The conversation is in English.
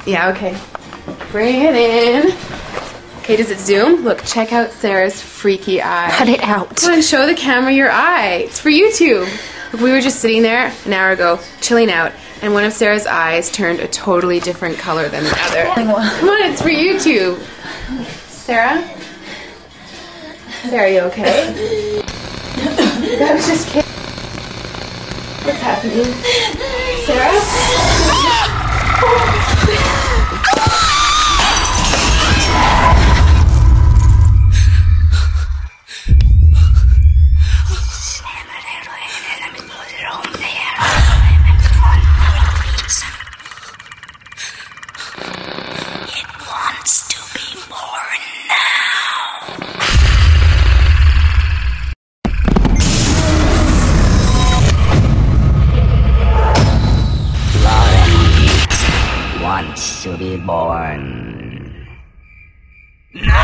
Yeah, okay. Bring it in. Okay, does it zoom? Look, check out Sarah's freaky eye. Cut it out. Come on, show the camera your eye. It's for YouTube. Look, we were just sitting there an hour ago, chilling out, and one of Sarah's eyes turned a totally different color than the other. Come on, it's for YouTube. Sarah? Sarah, are you okay? That was just kidding. What's happening? Sarah? It wants to be born now. Lauren wants to be born. No!